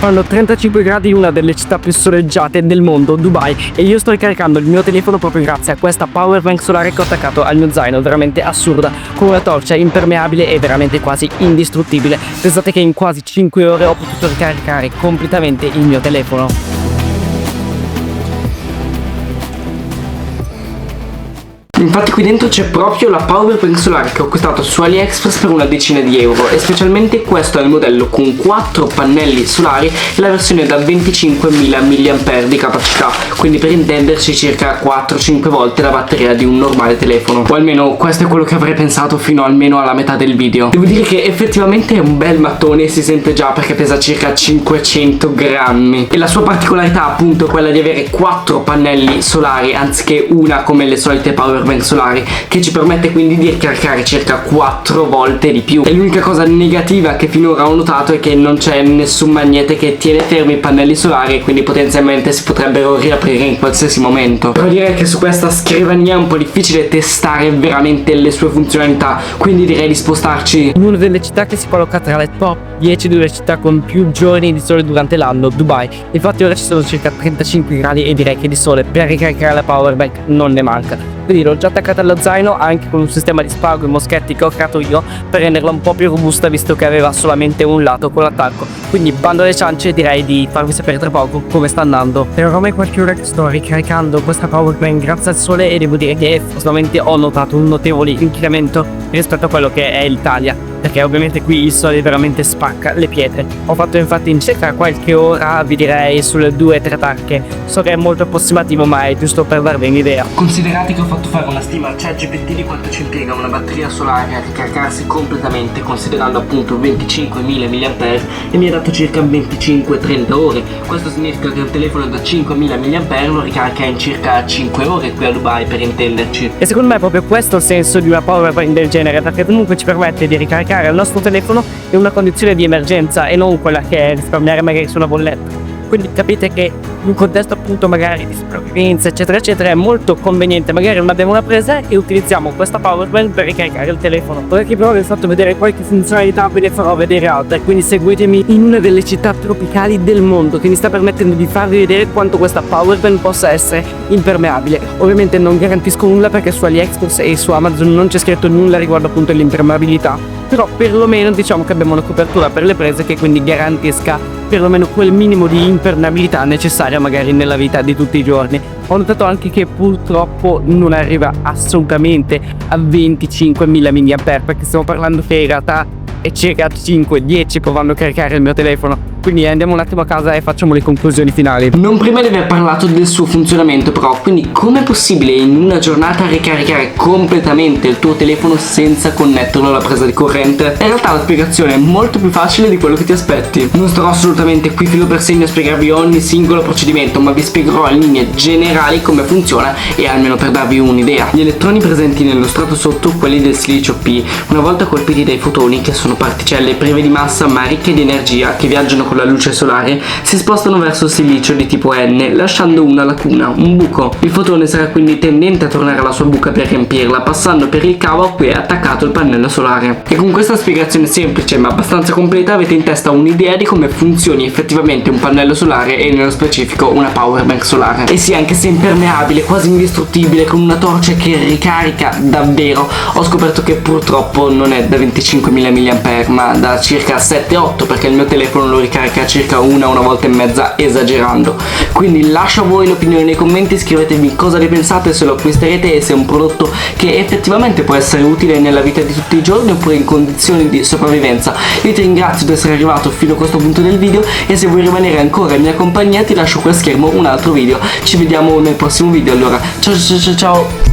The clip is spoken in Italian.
Fanno 35 gradi in una delle città più soleggiate del mondo, Dubai, e io sto ricaricando il mio telefono proprio grazie a questa power bank solare che ho attaccato al mio zaino, veramente assurda, con una torcia impermeabile e veramente quasi indistruttibile. Pensate che in quasi 5 ore ho potuto ricaricare completamente il mio telefono. Infatti qui dentro c'è proprio la power bank solare che ho acquistato su AliExpress per una decina di euro, e specialmente questo è il modello con 4 pannelli solari e la versione da 25.000 mAh di capacità, quindi per intenderci circa 4-5 volte la batteria di un normale telefono, o almeno questo è quello che avrei pensato fino almeno alla metà del video. Devo dire che effettivamente è un bel mattone, si sente già perché pesa circa 500 grammi, e la sua particolarità appunto è quella di avere 4 pannelli solari anziché una come le solite power bank solari, che ci permette quindi di ricaricare circa 4 volte di più. E l'unica cosa negativa che finora ho notato è che non c'è nessun magnete che tiene fermi i pannelli solari, e quindi potenzialmente si potrebbero riaprire in qualsiasi momento. Però direi che su questa scrivania è un po' difficile testare veramente le sue funzionalità, quindi direi di spostarci in una delle città che si colloca tra le top 10 delle città con più giorni di sole durante l'anno, Dubai. Infatti ora ci sono circa 35 gradi e direi che di sole per ricaricare la power bank non ne manca. Quindi l'ho già attaccata allo zaino anche con un sistema di spago e moschetti che ho creato io per renderla un po' più robusta, visto che aveva solamente un lato con l'attacco. Quindi bando alle ciance, direi di farvi sapere tra poco come sta andando. Per ormai qualche ora che sto ricaricando questa power bank grazie al sole, e devo dire che effettivamente ho notato un notevole incremento rispetto a quello che è l'Italia, perché ovviamente qui il sole veramente spacca le pietre. Ho fatto infatti in circa qualche ora, vi direi sulle 2-3 tacche. So che è molto approssimativo, ma è giusto per darvi un'idea. Considerate che ho fatto fare una stima a ChatGPT di quanto ci impiega una batteria solare a ricaricarsi completamente, considerando appunto 25.000 mAh, e mi ha dato circa 25-30 ore. Questo significa che un telefono da 5.000 mAh lo ricarica in circa 5 ore qui a Dubai, per intenderci. E secondo me è proprio questo il senso di una power bank del genere, perché comunque ci permette di ricaricare il nostro telefono in una condizione di emergenza e non quella che è risparmiare magari su una bolletta. Quindi capite che in un contesto appunto magari di sopravvivenza eccetera eccetera è molto conveniente. Magari non abbiamo una presa e utilizziamo questa power bank per ricaricare il telefono. Ora che però vi ho fatto vedere qualche funzionalità, ve ne farò vedere altre, quindi seguitemi in una delle città tropicali del mondo che mi sta permettendo di farvi vedere quanto questa power bank possa essere impermeabile. Ovviamente non garantisco nulla perché su AliExpress e su Amazon non c'è scritto nulla riguardo appunto all'impermeabilità, però perlomeno diciamo che abbiamo una copertura per le prese che quindi garantisca perlomeno quel minimo di impermeabilità necessaria magari nella vita di tutti i giorni. Ho notato anche che purtroppo non arriva assolutamente a 25.000 mAh, perché stiamo parlando che in realtà è circa 5-10 provando a caricare il mio telefono. Quindi andiamo un attimo a casa e facciamo le conclusioni finali. Non prima di aver parlato del suo funzionamento però, quindi com'è possibile in una giornata ricaricare completamente il tuo telefono senza connetterlo alla presa di corrente? In realtà la spiegazione è molto più facile di quello che ti aspetti. Non starò assolutamente qui filo per segno a spiegarvi ogni singolo procedimento, ma vi spiegherò in linee generali come funziona, e almeno per darvi un'idea. Gli elettroni presenti nello strato sotto, quelli del silicio P, una volta colpiti dai fotoni, che sono particelle prive di massa ma ricche di energia che viaggiano con la luce solare, si spostano verso il silicio di tipo N, lasciando una lacuna, un buco. Il fotone sarà quindi tendente a tornare alla sua buca per riempirla, passando per il cavo a cui è attaccato il pannello solare. E con questa spiegazione semplice ma abbastanza completa avete in testa un'idea di come funzioni effettivamente un pannello solare, e nello specifico una power bank solare. E sì, anche se impermeabile, quasi indistruttibile, con una torcia che ricarica davvero, ho scoperto che purtroppo non è da 25.000 mAh ma da circa 7-8, perché il mio telefono lo ricarica circa una volta e mezza, esagerando. Quindi lascio a voi l'opinione nei commenti, scrivetemi cosa ne pensate, se lo acquisterete e se è un prodotto che effettivamente può essere utile nella vita di tutti i giorni oppure in condizioni di sopravvivenza. Io ti ringrazio di essere arrivato fino a questo punto del video, e se vuoi rimanere ancora in mia compagnia ti lascio qui a schermo un altro video. Ci vediamo nel prossimo video, allora ciao ciao ciao ciao.